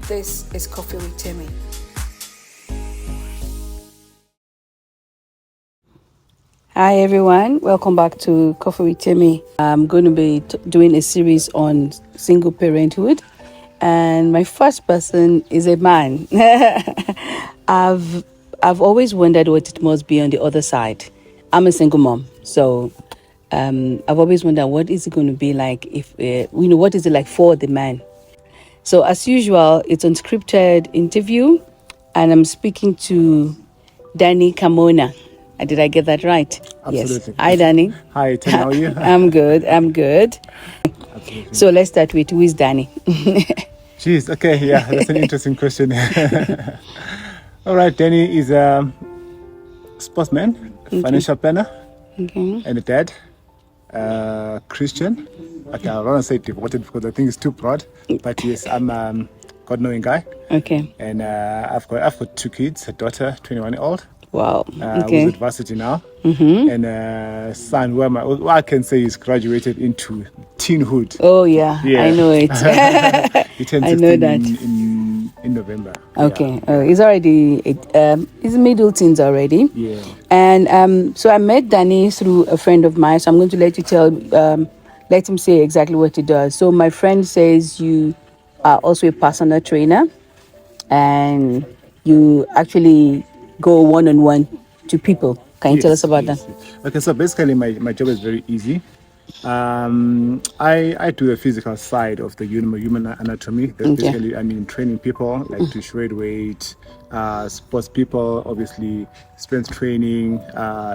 This is Coffee with Timmy. Hi everyone, welcome back to Coffee with Timmy. I'm going to be doing a series on single parenthood, and my first person is a man. I've always wondered what it must be on the other side. I'm a single mom, so I've always wondered what is it going to be like if what is it like for the man. So as usual, it's unscripted interview, and I'm speaking to Danny Kamona. Did I get that right? Absolutely. Yes. Hi, Danny. Hi, Tim. How are you? I'm good. Absolutely. So let's start with who is Danny? Jeez. Okay. Yeah, that's an interesting question. All right. Danny is a sportsman, a financial planner, and a dad, Christian. Okay, I don't want to say devoted because I think it's too broad. But yes, I'm a God-knowing guy. Okay. And I've got 2 kids, a daughter, 21-year-old. Wow. Who's at varsity now, and a son who I can say is graduated into teenhood. Oh yeah. I know it. He turned I know 16 that. in November. Okay. He's already he's middle teens already. Yeah. And so I met Danny through a friend of mine. So I'm going to let him say exactly what he does. So my friend says you are also a personal trainer, and you actually go one-on-one to people. Can you tell us about that? Okay, so basically my job is very easy. I do the physical side of the human anatomy. That's basically, training people like to shred weight, sports people, obviously strength training,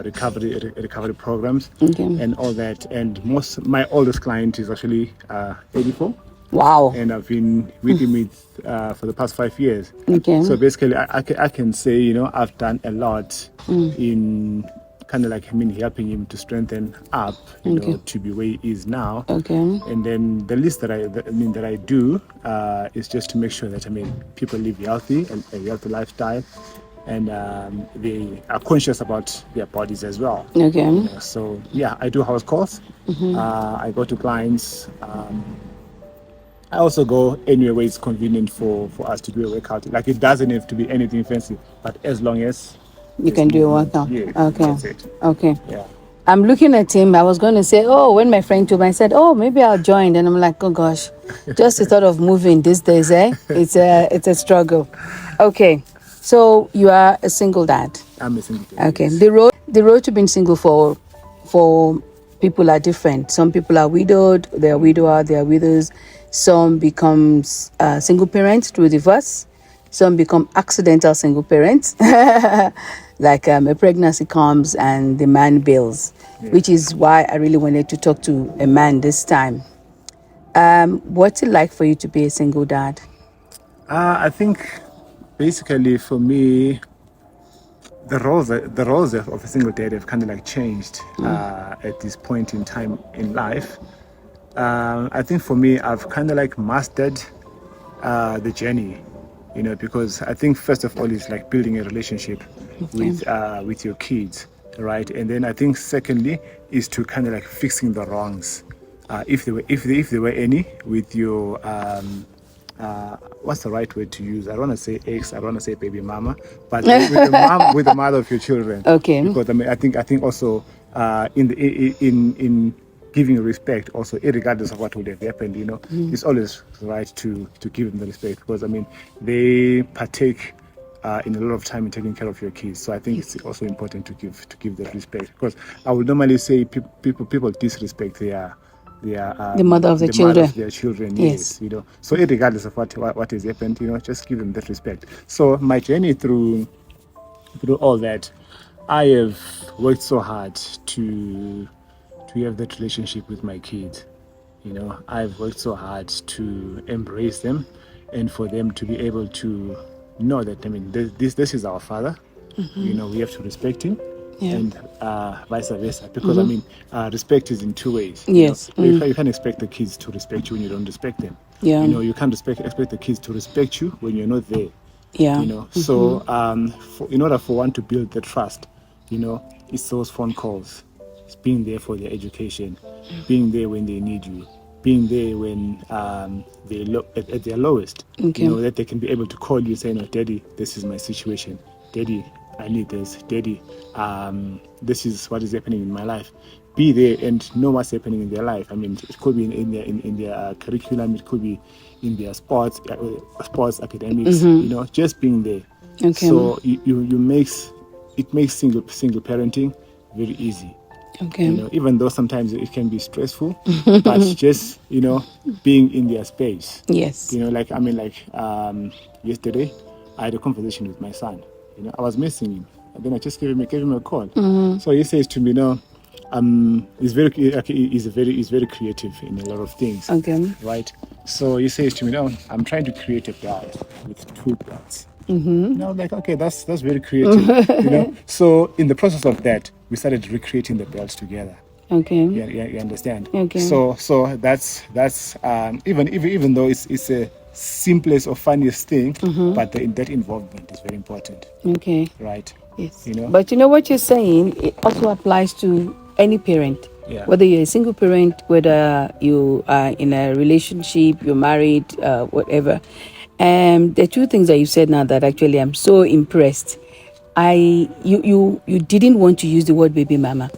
recovery programs, and all that. And my oldest client is actually 84. Wow. And I've been with him for the past 5 years. Okay. So basically, I can say, I've done a lot in kind of like helping him to strengthen up, to be where he is now. Okay. And then the least that I do is just to make sure that people live healthy and a healthy lifestyle, and they are conscious about their bodies as well. Okay. So yeah, I do house calls. I go to clients. I also go anywhere where it's convenient for us to do a workout. Like, it doesn't have to be anything fancy, but as long as you can do a workout. Yeah, okay. That's it. Okay. Yeah. I'm looking at him. I was going to say, when my friend told me, I said, maybe I'll join. And I'm like, oh gosh, just the thought of moving these days, it's a struggle. Okay. So you are a single dad. I'm a single dad. Okay. Yes. The road to being single for people are different. Some people are widowed, they are widower, they are widows. Some becomes single parents through divorce. Some become accidental single parents. Like a pregnancy comes and the man bails, which is why I really wanted to talk to a man this time. What's it like for you to be a single dad? I think basically for me, the roles of a single dad have kind of like changed at this point in time in life. I think for me, I've kind of like mastered the journey, because I think first of all, it's like building a relationship with your kids, right? And then I think secondly is to kind of like fixing the wrongs, if there were any, with your what's the right word to use? I don't want to say ex, I don't want to say baby mama, but with the mother of your children. Okay. Because I think also in giving respect, also regardless of what would have happened, it's always right to give them the respect, because they partake in a lot of time in taking care of your kids. So I think it's also important to give that respect, because I would normally say people disrespect the mother of the children. Mother of their children, yes. So regardless of what has happened, just give them that respect. So my journey through all that, I have worked so hard to have that relationship with my kids. I've worked so hard to embrace them, and for them to be able to know that this is our father. We have to respect him. Yeah. And vice versa, because respect is in 2 ways. Yes. You can't expect the kids to respect you when you don't respect them. Yeah. You can't expect the kids to respect you when you're not there. Yeah. So in order for one to build the trust, it's those phone calls. It's being there for their education, being there when they need you, being there when they're at their lowest. Okay. You know, that they can be able to call you saying, "No, Daddy, this is my situation. Daddy, I need this. Daddy, this is what is happening in my life." Be there and know what's happening in their life. I mean, it could be in their curriculum, it could be in their sports academics. You know, just being there. Okay. So you makes single parenting very easy. Okay. You know, even though sometimes it can be stressful, but just, you know, being in their space. Yes. You know, like, I mean, like, yesterday, I had a conversation with my son. You know, I was missing him. And then I just gave him a call. So he says to me, "No, he's very creative in a lot of things." Okay. Right? So he says to me, "No, I'm trying to create a belt with 2 belts." And I was like, okay, that's very creative. You know. So in the process of that, we started recreating the belts together. Okay. You understand? Okay. So that's even though it's a simplest or funniest thing, but that involvement is very important. Okay. Right? Yes. You know? But you know what you're saying, it also applies to any parent. Yeah. Whether you're a single parent, whether you are in a relationship, you're married, whatever. There are 2 things that you said now that actually I'm so impressed. You didn't want to use the word baby mama,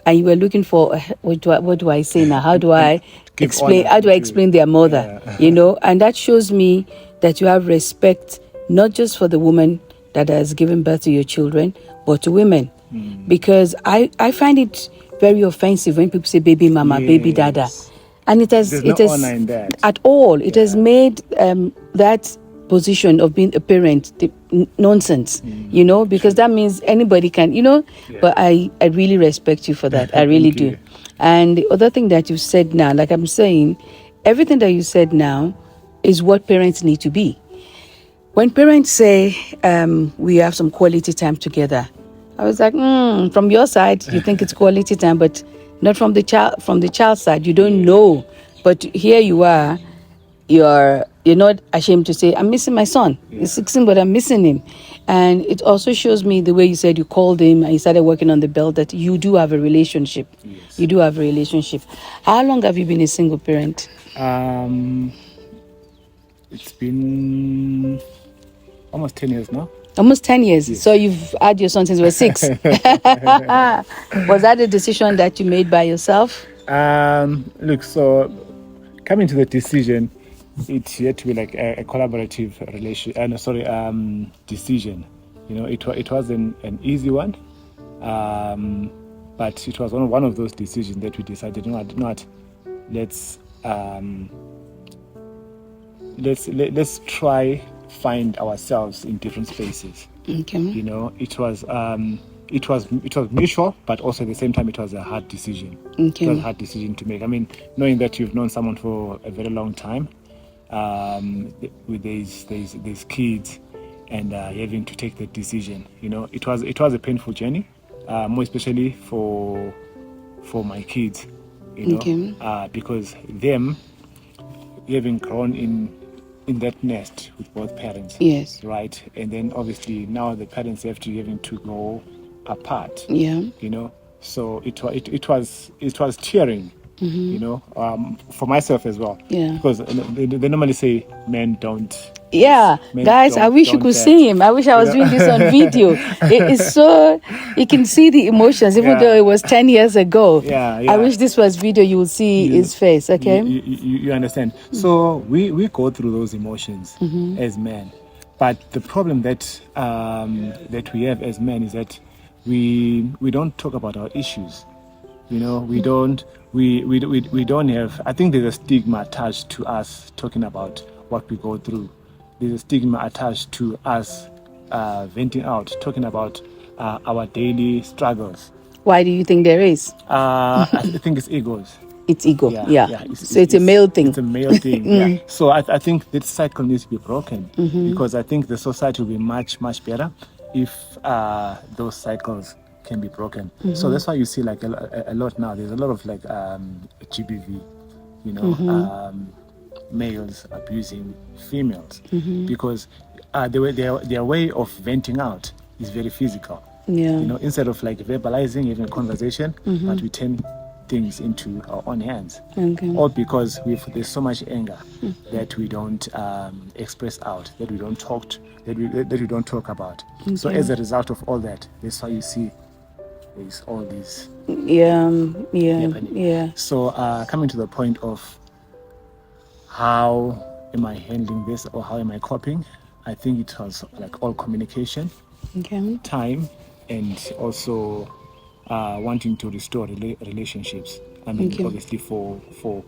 and you were looking for what do I say now? How do I explain? How do I explain their mother? Yeah. You know, and that shows me that you have respect not just for the woman that has given birth to your children, but to women, because I find it very offensive when people say baby mama, baby dada. And There's no honor in that. at all. It has made that position of being a parent nonsense, you know, because that means anybody can, you know. Yeah. But I really respect you for that. I really do. you. And the other thing that you said now, like I'm saying, everything that you said now is what parents need to be. When parents say we have some quality time together, I was like, from your side, you think it's quality time, but not from the child. From the child's side, you don't know. But here you are, you're not ashamed to say, I'm missing my son. He's 16, but I'm missing him. And it also shows me the way you said you called him and you started working on the belt, that you do have a relationship. Yes. You do have a relationship. How long have you been a single parent? It's been almost 10 years now. Almost 10 years. Yes. So you've had your son since you were 6. Was that a decision that you made by yourself? Look, so coming to the decision, it had to be like a collaborative decision. You know, it wasn't an easy one, but it was one of those decisions that we decided, let's try find ourselves in different spaces. Okay. You know, it was mutual, but also at the same time it was a hard decision. Okay. It was a hard decision to make. I mean, knowing that you've known someone for a very long time, with these kids, and having to take the decision, you know, it was a painful journey, more especially for my kids, you know. Okay. Because them having grown in that nest with both parents. Yes. Right. And then obviously now the parents having to go apart. Yeah. You know. So it was tearing. You know, for myself as well. Yeah. Because they normally say men don't. Yeah, guys, I wish you could see him. I wish I was doing this on video. It is so, you can see the emotions, even though it was 10 years ago. Yeah. I wish this was video, you would see his face, okay? You understand. So we go through those emotions as men. But the problem that we have as men is that we don't talk about our issues. You know, we don't have, I think there's a stigma attached to us talking about what we go through. There's a stigma attached to us venting out, talking about our daily struggles. Why do you think there is? I think it's egos. It's ego, yeah. It's a male thing. It's a male thing, yeah. So I think that cycle needs to be broken, because I think the society will be much, much better if those cycles can be broken. So that's why you see like a lot now. There's a lot of like GBV, you know, males abusing females, because their way of venting out is very physical. Yeah. You know, instead of like verbalizing, even conversation, but we tend things into our own hands. Okay. All because there's so much anger that we don't express out, that we don't that we don't talk about. So Okay. as a result of all that, that's why you see there's all these Yeah. Yeah. happening. Yeah. So coming to the point of how am I handling this or how am I coping, I think it was like all communication, Okay. time, and also wanting to restore relationships. I mean, Okay. obviously for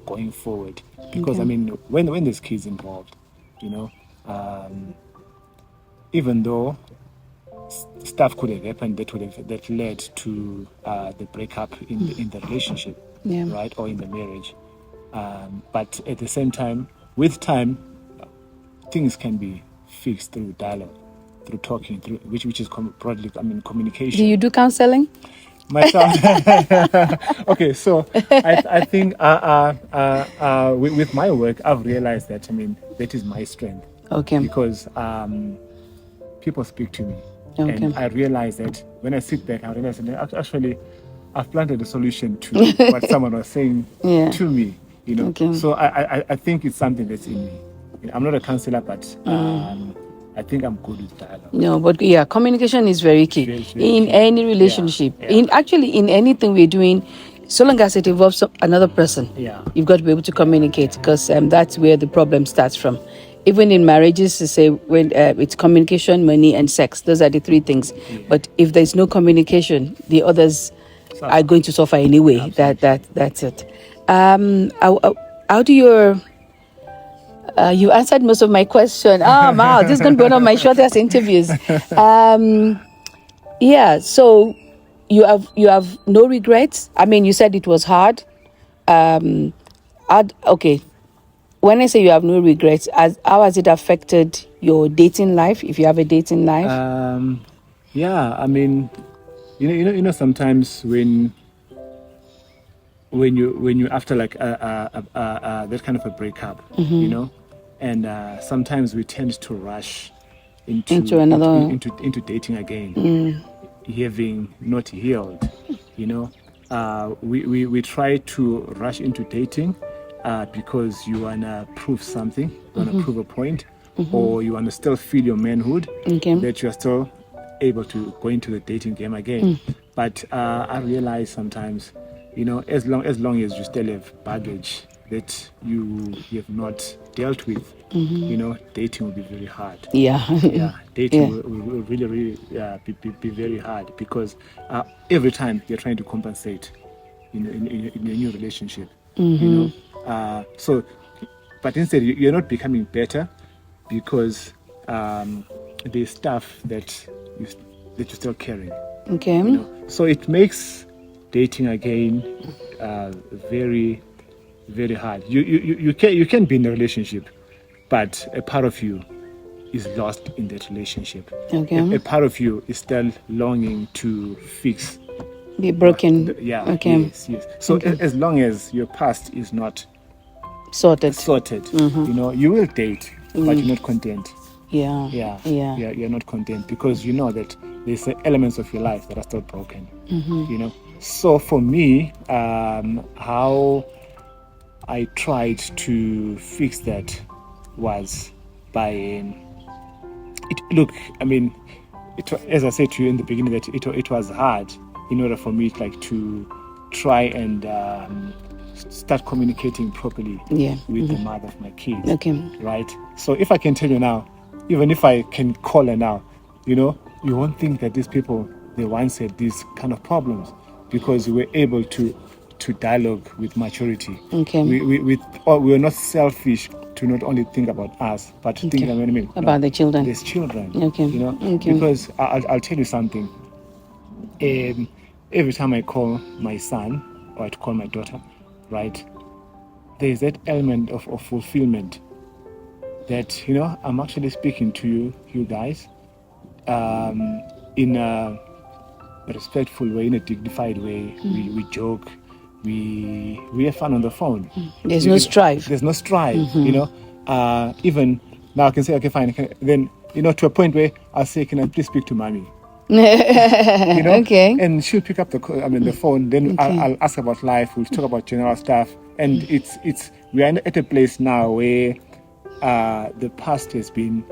going forward, because Okay. I mean, when there's kids involved, you know, even though stuff could have happened that led to the breakup in the relationship, Yeah. right, or in the marriage, but at the same time, with time, things can be fixed through dialogue, through talking, through which is broadly, I mean, communication. Do you do counseling? Myself. Okay, so I think with my work, I've realized that, I mean, that is my strength. Okay. Because people speak to me. Okay. And I realize that when I sit back, I realize that actually I've planted a solution to what someone was saying Yeah. to me, you know. Okay. So I think it's something that's in me. I'm not a counselor, but I think I'm good with dialogue. No, but yeah, communication is very key Very in key. any relationship. Yeah. In actually in anything we're doing, so long as it involves another person, Yeah. you've got to be able to communicate, because that's where the problem starts from. Even in marriages, to say when it's communication, money, and sex, those are the three things. Yeah. But if there's no communication, the others Suffer. are going to suffer anyway. Absolutely. That's it. How do your you answered most of my question. Oh, wow, this is going to be one of my shortest interviews. Yeah, so you have no regrets. I mean, you said it was hard. Okay, when I say you have no regrets, how has it affected your dating life? If you have a dating life, Yeah, I mean, you know, sometimes when you after like that kind of a breakup, you know, and sometimes we tend to rush Into another- into dating again, having not healed, you know. We try to rush into dating because you wanna prove something, you wanna prove a point, or you wanna still feel your manhood, Okay. that you're still able to go into the dating game again. But I realize sometimes, you know, as long as you still have baggage that you have not dealt with, you know, dating will be very hard. yeah, Yeah, dating Yeah. will really be very hard, because every time you're trying to compensate in a new relationship, you know. So, but instead you're not becoming better, because there's stuff that you're still carrying. okay, You know? So it makes dating again very, very hard. You can be in a relationship, but a part of you is lost in that relationship. Okay. A part of you is still longing to fix. be broken. Yeah. Okay, Yes. So as long as your past is not sorted. sorted, you know, you will date, but you're not content. Yeah, Yeah, yeah. you're not content, because you know that there's elements of your life that are still broken. You know. So for me, how I tried to fix that was by look. I mean, as I said to you in the beginning, that it was hard in order for me to try and start communicating properly Yeah. with the mother of my kids. Okay. Right. So if I can tell you now, even if I can call her now, you know, you won't think that these people, they once had these kind of problems, because we were able to dialogue with maturity. Okay. We were not selfish to not only think about us, but to think About the children. There's children. Okay. You know, Okay. because I'll tell you something. Every time I call my son or I call my daughter, right, there's that element of fulfillment, that, you know, I'm actually speaking to you guys in a respectful way, in a dignified way. We joke, we have fun on the phone. There's no strife. There's no strife, you know. Even now I can say, okay, fine. Then, you know, to a point where I'll say, can I please speak to mommy? You know, Okay. and she'll pick up the phone. Then I'll ask about life. We'll talk about general stuff, and we are at a place now where the past has been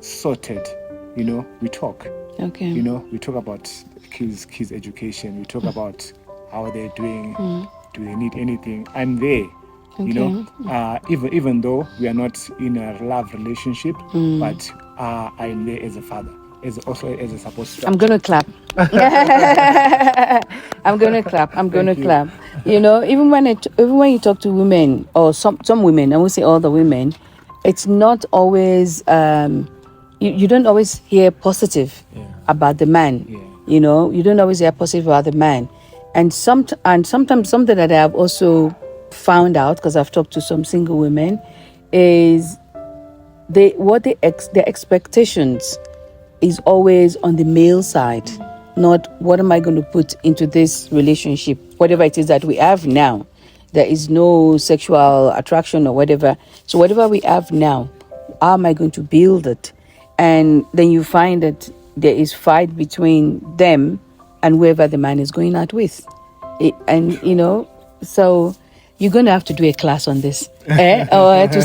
sorted. You know, we talk. Okay. You know, we talk about kids' education. We talk about how they're doing. Do they need anything? I'm there. You know, even though we are not in a love relationship, but I'm there as a father, as a support structure. I'm gonna clap. I'm gonna clap. I'm gonna clap. You know, even when you talk to women, or some women, I won't say all the women, it's not always you don't always hear positive about the man. You know, you don't always hear positive about the man, and sometimes something that I've also found out, because I've talked to some single women, is their expectations is always on the male side, not what am I going to put into this relationship, whatever it is that we have now. There is no sexual attraction or whatever. So whatever we have now, how am I going to build it? And then you find that there is fight between them and whoever the man is going out with. And you know, so you're going to have to do a class on this, or to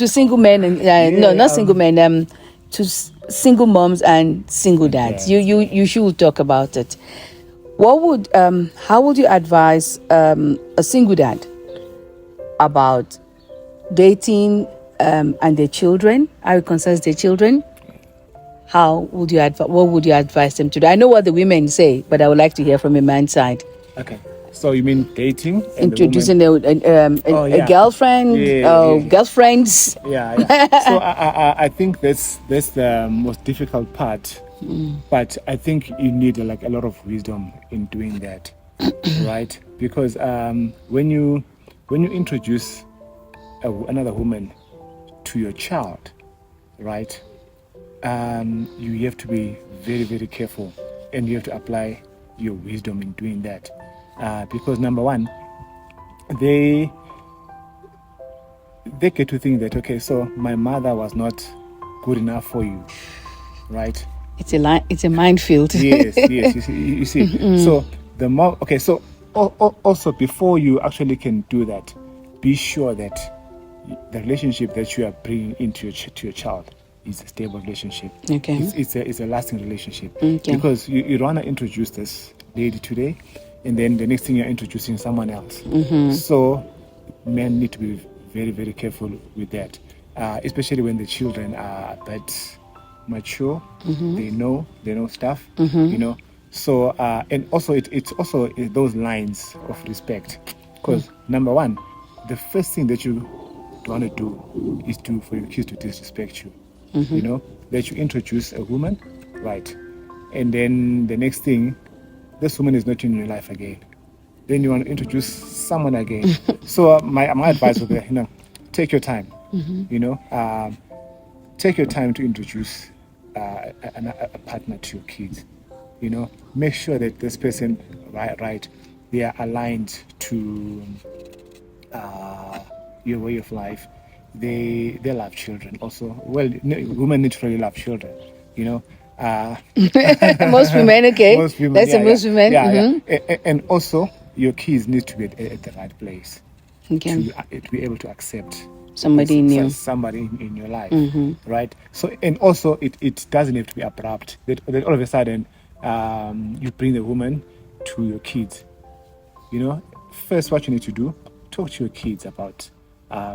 single men, and no, not single men, to single moms and single dads. You should talk about it. How would you advise a single dad about dating and their children? How it concerns their children? What would you advise them to do? I know what the women say, but I would like to hear from a man's side. Okay. So you mean dating? Introducing a girlfriend, girlfriends. Yeah. So I think that's the most difficult part. But I think you need a lot of wisdom in doing that, right? Because when you introduce another woman to your child, right? You have to be very, very careful, and you have to apply your wisdom in doing that. Because number one, they get to think that, okay, so my mother was not good enough for you, right? It's a minefield. Yes. You see. So the more, okay, so also before you actually can do that, be sure that the relationship that you are bringing into your child is a stable relationship. Okay. It's a lasting relationship. Okay. Because you don't want to introduce this lady today, and then the next thing you're introducing someone else. So men need to be very, very careful with that, especially when the children are a bit mature. They know stuff, you know. So and also it's also those lines of respect, because number one, the first thing that you want to do is for your kids to disrespect you. You know, that you introduce a woman, right, and then the next thing, this woman is not in your life again. Then you want to introduce someone again. So my advice would be, you know, take your time. You know, take your time to introduce a partner to your kids. You know, make sure that this person, right, they are aligned to your way of life. They love children also. Well, women naturally love children. You know. Most women, okay. Most women, That's most women. Yeah. And also, your kids need to be at the right place to be able to accept somebody new, somebody in your life, right? So, and also, it doesn't have to be abrupt. That all of a sudden, you bring the woman to your kids. You know, first, what you need to do, talk to your kids about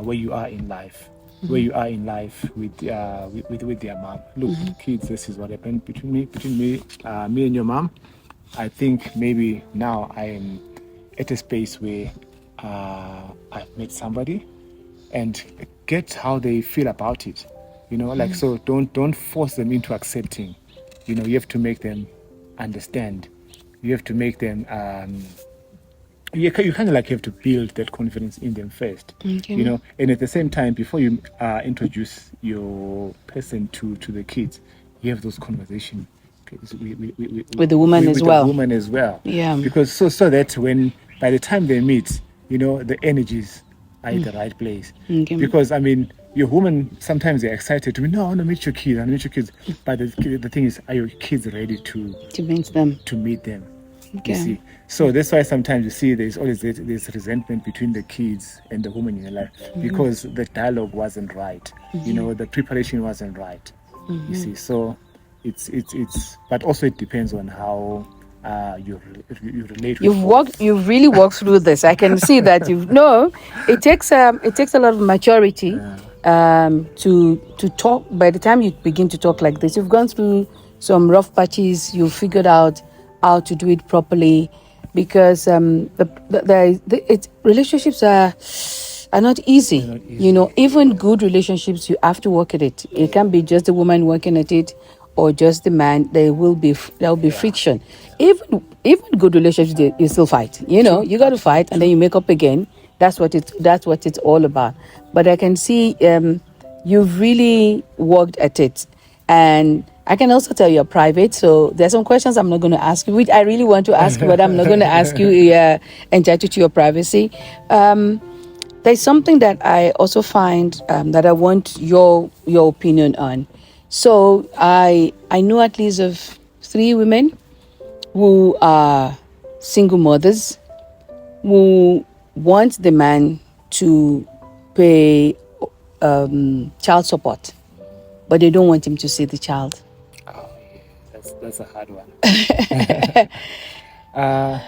where you are in life. Where you are in life with their mom. Look, kids, this is what happened between me and your mom. I think maybe now I am at a space where I've met somebody, and get how they feel about it. You know, like, so don't force them into accepting. You know, you have to make them understand. You have to make them you kind of have to build that confidence in them first, you know, and at the same time, before you introduce your person to the kids, you have those conversations with the woman as well. Yeah. Because so that by the time they meet, you know, the energies are in the right place. Because I mean, your woman, sometimes they're excited to be, no, I want to meet your kids, I want to meet your kids. But the thing is, are your kids ready to meet them? To meet them. Okay. You see, so that's why sometimes you see there's always this resentment between the kids and the woman in your life, because the dialogue wasn't right. You know, the preparation wasn't right. You see, so it's but also it depends on how you relate. You've really walked through this. I can see that it takes a lot of maturity to talk. By the time you begin to talk like this, you've gone through some rough patches. You've figured out how to do it properly, because relationships are not easy. You know, even good relationships, you have to work at it. It can't be just the woman working at it or just the man. There will be friction. Even good relationships, you still fight. You know, you got to fight, and then you make up again. That's what it's all about. But I can see you've really worked at it. And I can also tell you're private, so there's some questions I'm not going to ask you, which I really want to ask, but I'm not going to ask you, entitled to your privacy. There's something that I also find that I want your opinion on. So I know at least of 3 women who are single mothers who want the man to pay child support, but they don't want him to see the child. Oh, yeah, that's a hard one.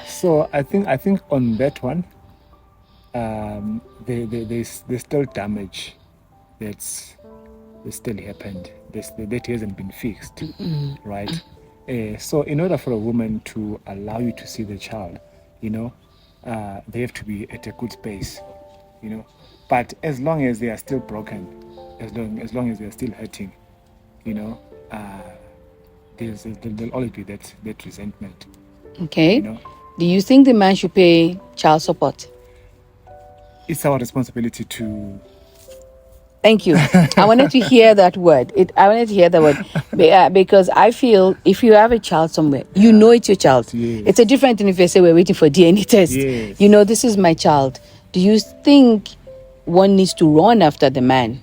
So I think on that one, there's still damage that's still happened. That hasn't been fixed, right? So in order for a woman to allow you to see the child, you know, they have to be at a good space, you know. But as long as they are still broken, as long as they are still hurting, you know, there'll always be that resentment. Okay. You know? Do you think the man should pay child support? It's our responsibility to. Thank you. I wanted to hear that word. Because I feel if you have a child somewhere, you know it's your child. Yes. It's a different thing if you say we're waiting for DNA test. Yes. You know, this is my child. Do you think one needs to run after the man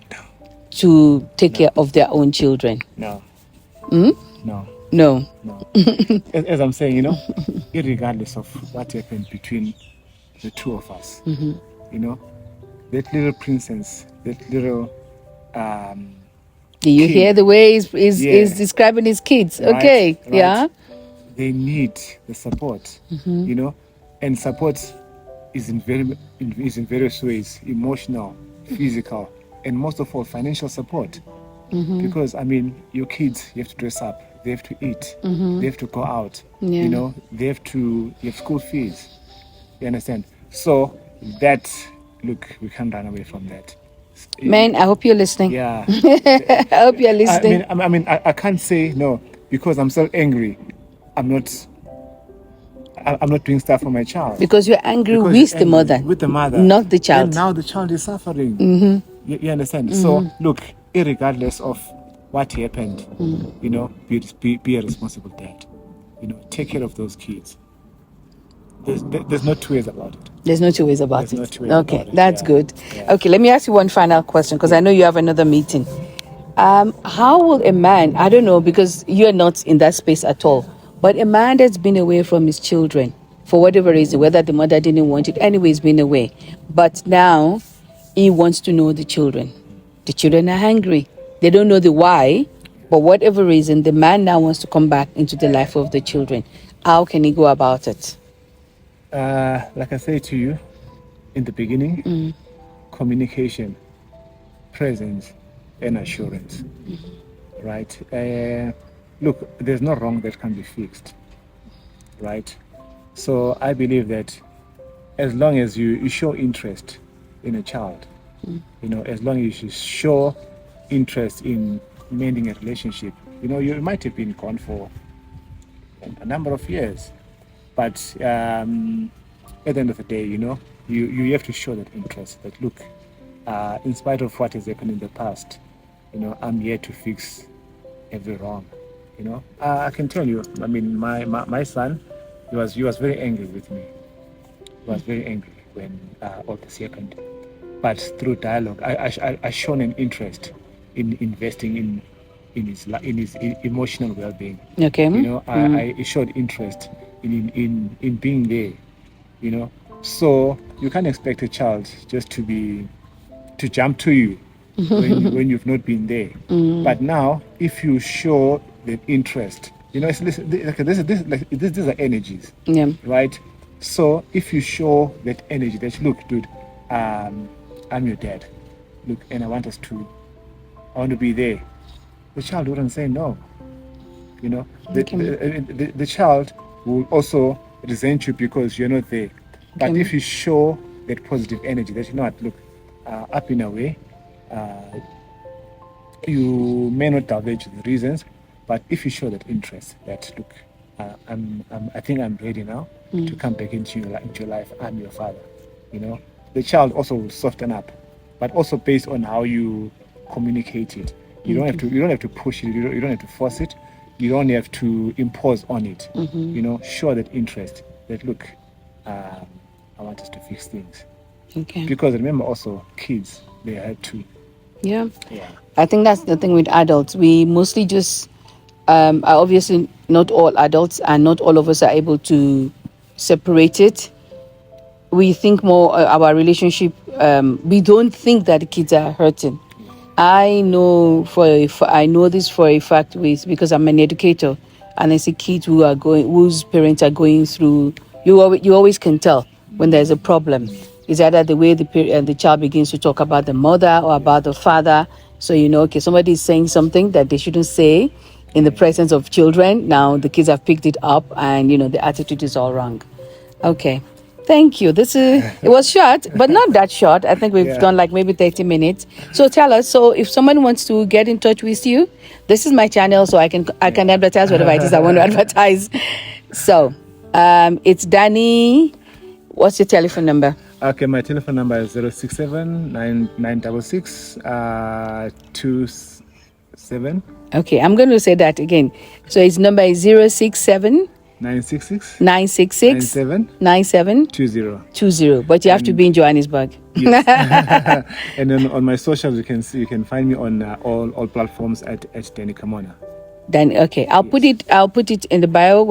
to take care of their own children? No. No. No. As I'm saying, you know, irregardless of what happened between the two of us, you know, that little princess, that little. Do you hear the way he's describing his kids? Right, okay, right. Yeah. They need the support, you know, and support is in various ways: emotional, physical, and most of all, financial support. Because I mean, your kids, you have to dress up, they have to eat, they have to go out, Yeah. you know, you have school fees. You understand? So that, look, we can't run away from that. Man, I hope you're listening. Yeah. I hope you're listening. I can't say no because I'm so angry. I'm not doing stuff for my child. Because you're angry with the mother. With the mother. Not the child. And now the child is suffering. You understand? So, look, irregardless of what happened, you know, be a responsible dad. You know, take care of those kids. There's no two ways about it. There's no two ways about There's it. no two ways Okay, about it. that's good. Yeah. Okay, let me ask you one final question because I know you have another meeting. How will a man, I don't know, because you're not in that space at all, but a man that's been away from his children for whatever reason, whether the mother didn't want it, anyway, he's been away. But now he wants to know the children. The children are hungry. They don't know the why, but whatever reason, the man now wants to come back into the life of the children. How can he go about it? Like I said to you in the beginning, communication, presence, and assurance. Right? Look, there's no wrong that can be fixed. Right? So I believe that as long as you show interest in a child, you know, as long as you show interest in mending a relationship, you know, you might have been gone for a number of years, but at the end of the day, you know, you have to show that interest. That look, in spite of what has happened in the past, you know, I'm here to fix every wrong. You know, I can tell you. I mean, my son, he was very angry with me. He was very angry when all this happened. but through dialogue, I shown an interest in investing in his emotional well-being. Okay. You know, I showed interest in being there. You know, so you can't expect a child just to jump to you when you've not been there. But now, if you show the interest, you know, these are energies, Yeah. right? So if you show that energy, that look, dude, I'm your dad, look, and I want to be there. The child wouldn't say no. You know, the child will also resent you because you're not there. But if you show that positive energy, that you know what, look, up in a way, you may not divulge the reasons, but if you show that interest, that look, I think I'm ready now to come back into your life. I'm your father. You know, the child also will soften up, but also based on how you communicate it. You don't have to push it. You don't have to force it. You don't have to impose on it. You know, show that interest. That look, I want us to fix things. Okay. Because remember, also kids, they had to. Yeah. Yeah. I think that's the thing with adults. We mostly just, obviously, not all adults and not all of us are able to separate it. We think more our relationship. We don't think that the kids are hurting. I know I know this for a fact because I'm an educator, and I see kids whose parents are going through. You always can tell when there's a problem. It's either the way the child begins to talk about the mother or about the father. So you know, okay, somebody is saying something that they shouldn't say in the presence of children. Now the kids have picked it up, and you know the attitude is all wrong. Okay. Thank you. It was short, but not that short. I think we've done like maybe 30 minutes. So tell us, so if someone wants to get in touch with you, this is my channel, so I can advertise whatever it is I want to advertise. So it's Danny. What's your telephone number? Okay, my telephone number is 067 966 27. Okay, I'm going to say that again. So his number is 067 966 966 97 20. 20. But you have to be in Johannesburg. Yes. And then on my socials, you can find me on all platforms at Danny Kamona. Then okay, I'll put it in the bio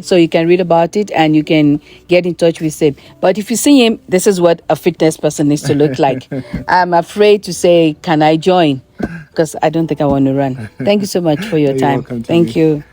so you can read about it and you can get in touch with him. But if you see him, this is what a fitness person needs to look like. I'm afraid to say, can I join? Because I don't think I want to run. Thank you so much for your time. Welcome, Thank you.